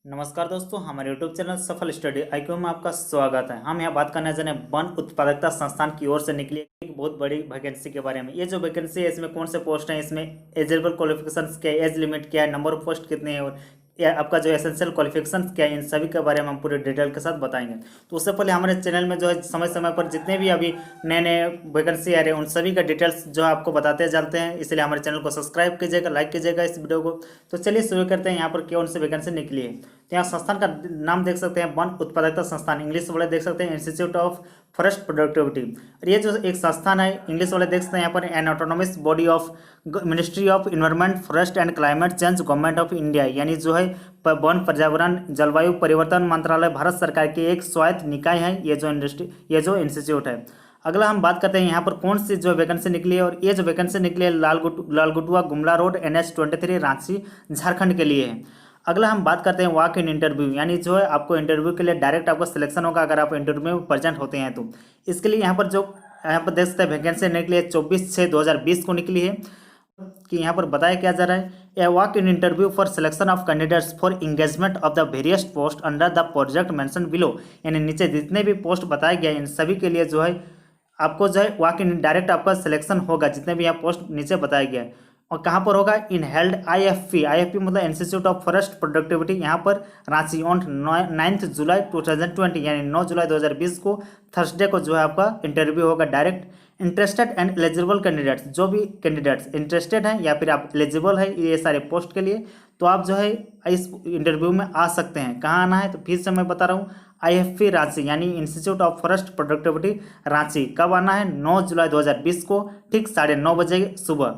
नमस्कार दोस्तों, हमारे YouTube चैनल सफल स्टडी आईक्यू में आपका स्वागत है। हम यहाँ बात करने जा रहे हैं वन उत्पादकता संस्थान की ओर से निकली एक बहुत बड़ी वैकेंसी के बारे में। ये जो वैकेंसी है इसमें कौन से पोस्ट हैं, इसमें एलिजिबल क्वालिफिकेशंस क्या है, एज लिमिट क्या है, नंबर ऑफ पोस्ट कितने हैं और या आपका जो एसेंशियल क्वालिफिकेशंस क्या है, इन सभी के बारे में हम पूरे डिटेल के साथ बताएंगे। तो उससे पहले हमारे चैनल में जो है समय समय पर जितने भी अभी नए नए वैकेंसी आ रहे हैं उन सभी का डिटेल्स जो है आपको बताते चलते हैं, इसलिए हमारे चैनल को सब्सक्राइब कीजिएगा, लाइक कीजिएगा इस वीडियो को। तो चलिए शुरू करते हैं यहाँ पर कौन सी वैकेंसी निकली है। तो यहाँ संस्थान का नाम देख सकते हैं, वन उत्पादकता संस्थान, इंग्लिश वाले देख सकते हैं इंस्टीट्यूट ऑफ फॉरेस्ट प्रोडक्टिविटी। और ये जो एक संस्थान है, इंग्लिश वाले देख सकते हैं यहाँ पर N autonomous body of ministry of environment forest and climate change government of India, यानी जो है वन पर्यावरण जलवायु परिवर्तन मंत्रालय भारत सरकार की एक स्वायत्त निकाय है ये जो इंस्टीट्यूट है। अगला हम बात करते हैं यहाँ पर कौन सी जो वैकेंसी निकली है, और ये जो वैकेंसी निकली है लालगुटुआ गुमला रोड NH23 रांची झारखंड के लिए है। अगला हम बात करते हैं वॉक इन इंटरव्यू, यानी जो है आपको इंटरव्यू के लिए डायरेक्ट आपका सिलेक्शन होगा अगर आप इंटरव्यू में प्रेजेंट होते हैं तो। इसके लिए यहाँ पर देख सकते हैं वैकेंसी निकली है 24/6/2020 को निकली है। कि यहाँ पर बताया क्या जा रहा है, a walk in interview for selection of candidates for engagement of the various post under the project mention below, यानी नीचे जितने भी पोस्ट बताए गए इन सभी के लिए जो है आपको जो है वॉक इन डायरेक्ट आपका सिलेक्शन होगा, जितने भी यहाँ पोस्ट नीचे बताया गया है। और कहाँ पर होगा, इन हेल्ड IFP मतलब इंस्टीट्यूट ऑफ फॉरेस्ट प्रोडक्टिविटी, यहाँ पर रांची ऑन 9 जुलाई 2020, यानी 9 जुलाई 2020 को थर्सडे को जो है आपका इंटरव्यू होगा direct. Interested and eligible candidates, जो भी कैंडिडेट्स इंटरेस्टेड हैं या फिर आप एलिजिबल है ये सारे पोस्ट के लिए, तो आप जो है इस इंटरव्यू में आ सकते हैं। कहाँ आना है, तो फिर से मैं बता रहा हूँ, IFP रांची यानी institute of forest productivity Ranchi. कब आना है, 9 जुलाई 2020 को ठीक 9:30 बजे सुबह।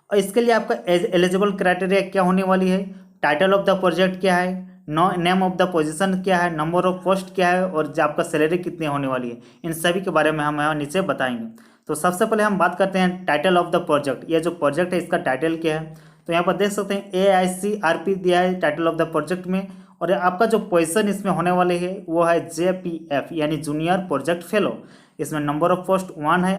और इसके लिए आपका एलिजिबल क्राइटेरिया क्या होने वाली है, टाइटल ऑफ द प्रोजेक्ट क्या है, नेम ऑफ द पोजीशन क्या है, नंबर ऑफ पोस्ट क्या है और जो आपका सैलरी कितनी होने वाली है, इन सभी के बारे में हम यहाँ नीचे बताएंगे। तो सबसे पहले हम बात करते हैं टाइटल ऑफ द प्रोजेक्ट। ये जो प्रोजेक्ट है इसका टाइटल क्या है, तो यहाँ पर देख सकते हैं AICRP दिया है टाइटल ऑफ द प्रोजेक्ट में। और आपका जो पोजीशन इसमें होने वाली है वो है JPF यानी जूनियर प्रोजेक्ट फेलो। इसमें नंबर ऑफ पोस्ट 1 है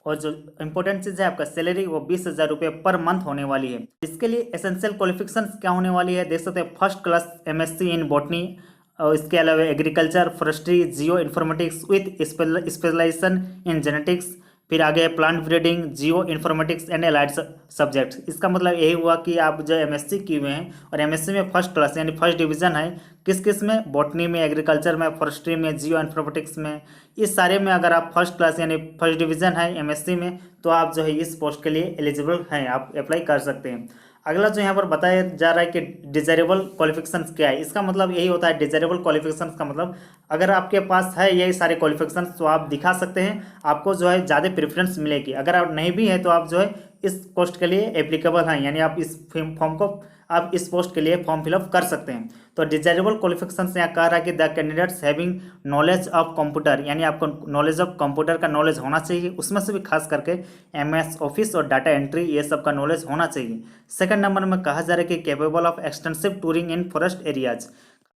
और जो इंपॉर्टेंट चीज़ है आपका सैलरी वो 20,000 रुपये पर मंथ होने वाली है। इसके लिए एसेंशियल क्वालिफिकेशंस क्या होने वाली है, देख सकते हैं first class MSc in botany, और इसके अलावा agriculture forestry geoinformatics with specialisation in genetics, फिर आगे plant breeding geoinformatics and allied subjects. इसका मतलब यही हुआ कि आप जो MSc किए हुए हैं और MSc में फर्स्ट क्लास यानी फर्स्ट डिवीजन है किस में, बॉटनी में, एग्रीकल्चर में, फॉरेस्ट्री में, जियो इन्फॉर्मेटिक्स में, इस सारे में अगर आप फर्स्ट क्लास यानी फर्स्ट डिवीजन है MSc में तो आप जो है इस पोस्ट के लिए एलिजिबल हैं, आप अप्लाई कर सकते हैं। अगला जो यहाँ पर बताया जा रहा है कि डिजायरेबल क्वालिफिकेशंस क्या है, इसका मतलब यही होता है डिजायरेबल क्वालिफिकेशंस का मतलब अगर आपके पास है यही सारे क्वालिफिकेशंस तो आप दिखा सकते हैं, आपको जो है ज़्यादा प्रेफरेंस मिलेगी। अगर आप नहीं भी है तो आप जो है इस पोस्ट के लिए एप्लीकेबल हैं, यानी आप इस फॉर्म को आप इस पोस्ट के लिए फॉर्म फिलअप कर सकते हैं। तो डिजायरेबल क्वालिफिकेशंस यहाँ कह रहा है कि the candidates having knowledge of computer, यानी आपको नॉलेज ऑफ कंप्यूटर का नॉलेज होना चाहिए, उसमें से भी खास करके MS ऑफिस और डाटा एंट्री ये सब का नॉलेज होना चाहिए। सेकंड नंबर में कहा जा रहा है कि capable of extensive touring in forest areas.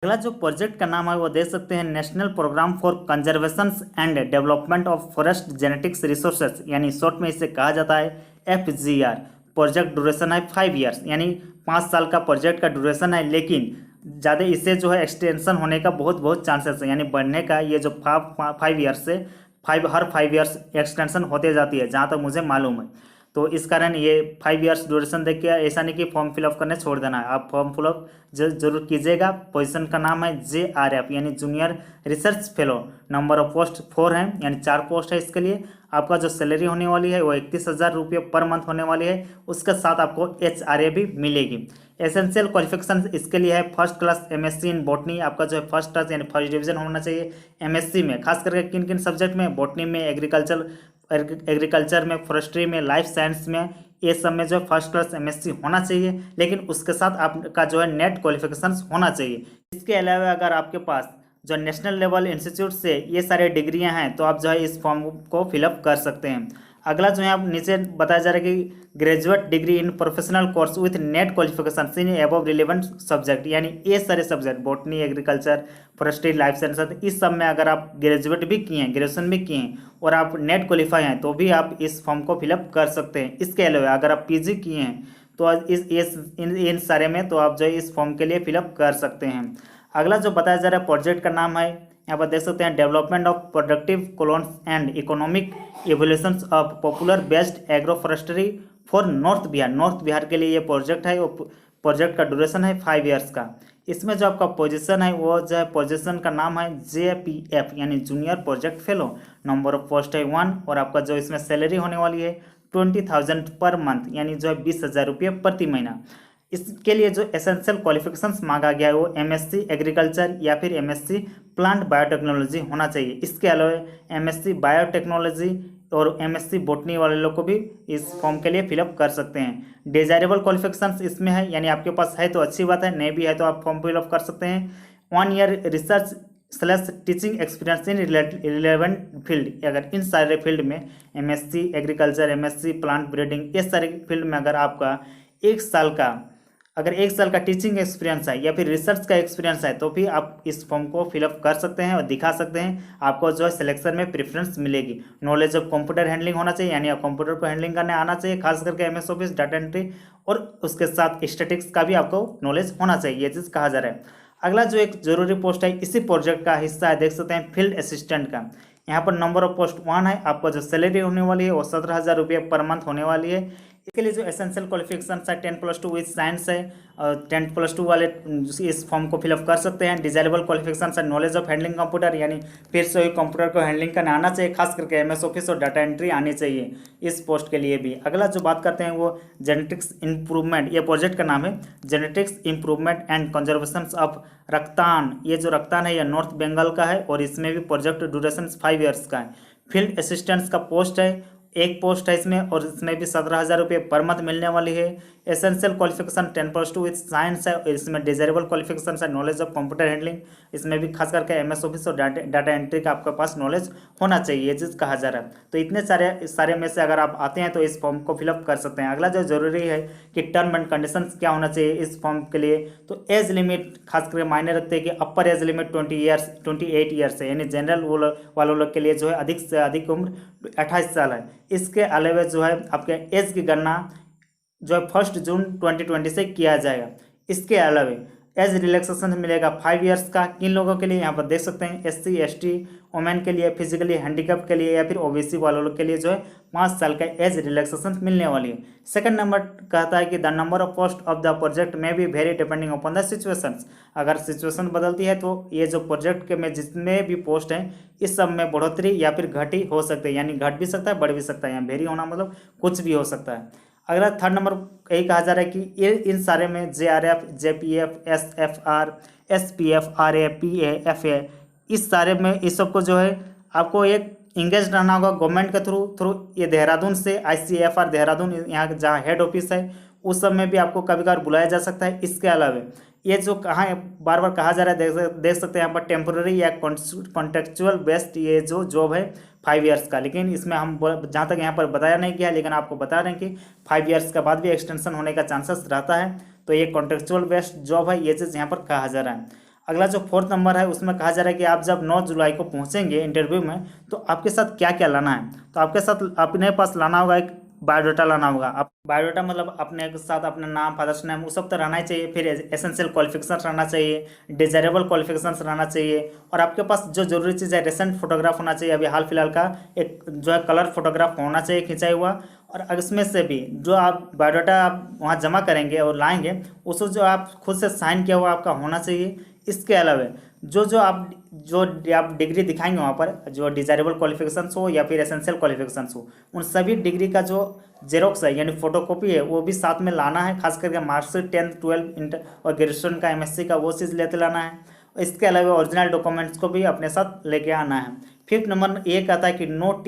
अगला जो प्रोजेक्ट का नाम है वो देख सकते हैं national programme for conservation and development of forest genetics resources, यानी शॉर्ट में इसे कहा जाता है FGR। प्रोजेक्ट ड्यूरेशन है 5 ईयर्स, यानी 5 साल का प्रोजेक्ट का ड्यूरेशन है, लेकिन ज़्यादा इससे जो है एक्सटेंशन होने का बहुत चांसेस है, यानी बढ़ने का। ये जो 5 ईयर्स से हर 5 ईयर्स एक्सटेंशन होते जाती है जहाँ तक मुझे मालूम है। तो इस कारण ये 5 ईयर्स ड्यूरेशन देख के ऐसा नहीं कि फॉर्म फिलअप करने छोड़ देना है, आप फॉर्म फिलअप जरूर कीजिएगा। पोजीशन का नाम है JRF यानी junior research fellow. Number of post 4 है, यानी 4 पोस्ट है इसके लिए। आपका जो सैलरी होने वाली है वो 31,000 रुपये पर मंथ होने वाली है, उसके साथ आपको HRA भी मिलेगी। एसेंशियल क्वालिफिकेशन इसके लिए है first class MSc in botany, आपका जो है फर्स्ट क्लास यानी फर्स्ट डिवीजन होना चाहिए MSc में, खास करके किन किन सब्जेक्ट में, बॉटनी में, एग्रीकल्चर में, फॉरेस्ट्री में, लाइफ साइंस में, ये सब में जो है फर्स्ट क्लास MSc होना चाहिए, लेकिन उसके साथ आपका जो है नेट क्वालिफिकेशंस होना चाहिए। इसके अलावा अगर आपके पास जो नेशनल लेवल इंस्टीट्यूट से ये सारे डिग्रियां हैं तो आप जो है इस फॉर्म को फिलअप कर सकते हैं। अगला जो है आप नीचे बताया जा रहा है कि graduate degree in professional course with net qualification in above relevant subject, यानी ये सारे subject botany, agriculture, forestry, life sciences, इस सब में अगर आप ग्रेजुएट भी किए हैं, ग्रेजुएशन भी किए हैं और आप नेट क्वालिफाई हैं तो भी आप इस फॉर्म को फिलअप कर सकते हैं। इसके अलावा अगर आप PG किए हैं तो इन सारे में तो आप जो है इस फॉर्म के लिए फिलअप कर सकते हैं। अगला जो बताया जा रहा है प्रोजेक्ट का नाम है, यहाँ पर देख सकते हैं, development of productive clones and economic evolutions of poplar based agro forestry for north Bihar. North Bihar के लिए ये प्रोजेक्ट है। वो प्रोजेक्ट का ड्यूरेशन है 5 ईयर्स का। इसमें जो आपका पोजीशन है वो जो है पोजीशन का नाम है JPF यानी junior project fellow. Number of post है 1 और आपका जो इसमें सैलरी होने वाली है 20,000 पर मंथ यानी जो है 20,000 रुपये प्रति महीना। इसके लिए जो एसेंशियल क्वालिफिकेशंस मांगा गया है वो MSc एग्रीकल्चर या फिर MSc प्लांट बायोटेक्नोलॉजी होना चाहिए। इसके अलावा MSc बायोटेक्नोलॉजी और MSc बोटनी वाले लोग को भी इस फॉर्म के लिए फिलअप कर सकते हैं। डिजायरेबल क्वालिफिकेशंस इसमें है, यानी आपके पास है तो अच्छी बात है, नहीं भी है तो आप फॉर्म फिलअप कर सकते हैं। 1 year research / teaching experience in relevant field. अगर इन सारे फील्ड में MSc agriculture, MSc plant breeding, इस सारे फील्ड में अगर आपका 1 साल का टीचिंग एक्सपीरियंस है या फिर रिसर्च का एक्सपीरियंस है तो भी आप इस फॉर्म को फिलअप कर सकते हैं और दिखा सकते हैं। आपको जो है सिलेक्शन में प्रेफरेंस मिलेगी। नॉलेज ऑफ कंप्यूटर हैंडलिंग होना चाहिए, यानी आप कंप्यूटर को हैंडलिंग करने आना चाहिए, खास करके MS ऑफिस, डाटा एंट्री और उसके साथ स्टैटिस्टिक्स का भी आपको नॉलेज होना चाहिए, ये चीज़ कहा जा रहा है। अगला जो एक जरूरी पोस्ट है इसी प्रोजेक्ट का हिस्सा है, देख सकते हैं, फील्ड असिस्टेंट का। यहाँ पर नंबर ऑफ पोस्ट 1 है। आपका जो सैलरी होने वाली है वो 17,000 रुपये पर मंथ होने वाली है। इसके लिए जो एसेंशियल क्वालिफिकेशन है 10+2 विथ साइंस है और 10+2 वाले इस फॉर्म को फिलअप कर सकते हैं। डिजायरेबल क्वालिफिकेशन है नॉलेज ऑफ हैंडलिंग कंप्यूटर, यानी फिर से वही कंप्यूटर को हैंडलिंग करना आना चाहिए, खास करके MS ऑफिस और डाटा एंट्री आनी चाहिए इस पोस्ट के लिए भी। अगला जो बात करते हैं वो जेनेटिक्स इंप्रूवमेंट, ये प्रोजेक्ट का नाम है, genetics improvement and conservation of रक्तान। ये जो रक्तान है ये नॉर्थ बंगाल का है और इसमें भी प्रोजेक्ट ड्यूरेशन 5 ईयर्स का है। फील्ड असिस्टेंट्स का पोस्ट है, एक पोस्ट है इसमें और इसमें भी 17,000 रुपये पर मंथ मिलने वाली है। एसेंशियल क्वालिफिकेशन 10+2 विथ साइंस है और इसमें डिजायरेबल क्वालिफिकेशन है नॉलेज ऑफ कंप्यूटर हैंडलिंग। इसमें भी खास करके MS ऑफिस और डाटा एंट्री का आपके पास नॉलेज होना चाहिए, ये चीज़ कहा जा रहा है। तो इतने सारे में से अगर आप आते हैं तो इस फॉर्म को फिलअप कर सकते हैं। अगला जो जरूरी है कि टर्म एंड कंडीशन क्या होना चाहिए इस फॉर्म के लिए, तो एज लिमिट खास करके मायने रखते हैं कि अपर एज लिमिट 28 ईयर्स है, यानी जनरल वालों लोग के लिए जो है अधिक से अधिक उम्र 28 साल है। इसके अलावा जो है आपके एज की गणना जो है 1 जून 2020 से किया जाएगा। इसके अलावा एज रिलैक्सेशन मिलेगा 5 ईयर्स का। किन लोगों के लिए, यहाँ पर देख सकते हैं, SC ST वुमेन के लिए, फिजिकली हैंडीकैप के लिए या फिर OBC वालों लोग के लिए जो है 5 साल का एज रिलैक्सेशन मिलने वाली है। सेकंड नंबर कहता है कि the number of post of the project में भी very depending upon the situations. अगर सिचुएशन बदलती है तो ये जो प्रोजेक्ट के में जितने भी पोस्ट हैं इस सब में बढ़ोतरी या फिर घटी हो सकती है, यानी घट भी सकता है, बढ़ भी सकता है। यहाँ वेरी होना मतलब कुछ भी हो सकता है। अगला थर्ड नंबर यही कहा जा रहा है कि ये इन सारे में JRF, JPF, SFR, SPF, RA, PA, FA, इस सारे में इस सब को जो है आपको एक इंगेज रहना होगा गवर्नमेंट के थ्रू। ये देहरादून से ICFR देहरादून यहाँ जहाँ हेड ऑफिस है उस सब में भी आपको कभी कभार बुलाया जा सकता है। इसके अलावा ये जो कहाँ बार बार कहा जा रहा है, देख सकते हैं यहाँ पर टेम्पोररी या कॉन्टेक्चुअल बेस्ड ये जो जॉब है 5 ईयर्स का, लेकिन इसमें हम जहाँ तक यहाँ पर बताया नहीं गया, लेकिन आपको बता रहे हैं कि 5 ईयर्स के बाद भी एक्सटेंशन होने का चांसेस रहता है। तो ये कॉन्टेक्चुअल बेस्ड जॉब है, ये चीज़ यहाँ पर कहा जा रहा है। अगला जो 4th नंबर है उसमें कहा जा रहा है कि आप जब 9 जुलाई को पहुँचेंगे इंटरव्यू में तो आपके साथ क्या क्या लाना है। तो आपके साथ अपने पास लाना होगा एक बायोडाटा लाना होगा। आप बायोडाटा मतलब अपने साथ अपना नाम, फादर्स नेम, वो सब तो रहना ही चाहिए। फिर एसेंशियल क्वालिफिकेशन रहना चाहिए, डिजायरेबल क्वालिफिकेशन रहना चाहिए और आपके पास जो जरूरी चीज़ है रिसेंट फोटोग्राफ होना चाहिए, अभी हाल फिलहाल का एक जो है कलर फोटोग्राफ होना चाहिए खिंचाई हुआ। और इसमें से भी जो आप बायोडाटा आप वहाँ जमा करेंगे और लाएंगे उसको जो आप खुद से साइन किया हुआ आपका होना चाहिए। इसके अलावा जो आप डिग्री दिखाएंगे वहाँ पर, जो डिजायरेबल क्वालिफिकेशंस हो या फिर एसेंशियल क्वालिफिकेशंस हो, उन सभी डिग्री का जो जेरोक्स है यानी फोटोकॉपी है वो भी साथ में लाना है। खास करके मार्कशीट 10th 12th इंटर और ग्रेजुएशन का MSc का वो चीज़ लेते लाना है। इसके अलावा ओरिजिनल डॉक्यूमेंट्स को भी अपने साथ लेके आना है। 5th नंबर ये कहता है कि no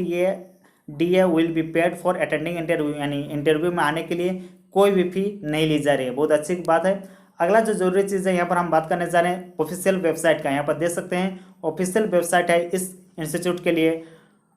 DA will be paid for attending interview, यानी इंटरव्यू में आने के लिए कोई भी फी नहीं ली जा रही है, बहुत अच्छी बात है। अगला जो जरूरी चीज़ है यहाँ पर हम बात करने जा रहे हैं ऑफिशियल वेबसाइट का। यहाँ पर देख सकते हैं ऑफिशियल वेबसाइट है इस इंस्टीट्यूट के लिए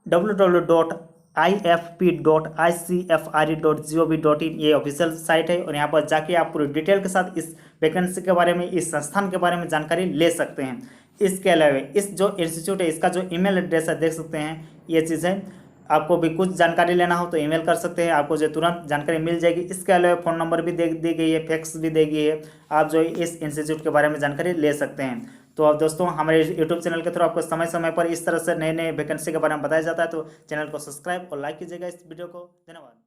www.ifp.icfre.gov.in, ये ऑफिशियल साइट है और यहाँ पर जाके आप पूरी डिटेल के साथ इस वैकेंसी के बारे में, इस संस्थान के बारे में जानकारी ले सकते हैं। इसके अलावा इस जो इंस्टीट्यूट है इसका जो ईमेल एड्रेस है देख सकते हैं, ये चीज़ है आपको भी कुछ जानकारी लेना हो तो ईमेल कर सकते हैं, आपको जो तुरंत जानकारी मिल जाएगी। इसके अलावा फ़ोन नंबर भी दी गई है, फैक्स भी दी गई है, आप जो इस इंस्टीट्यूट के बारे में जानकारी ले सकते हैं। तो अब दोस्तों हमारे यूट्यूब चैनल के थ्रू आपको समय समय पर इस तरह से नए नए वैकेंसी के बारे में बताया जाता है, तो चैनल को सब्सक्राइब और लाइक कीजिएगा इस वीडियो को। धन्यवाद।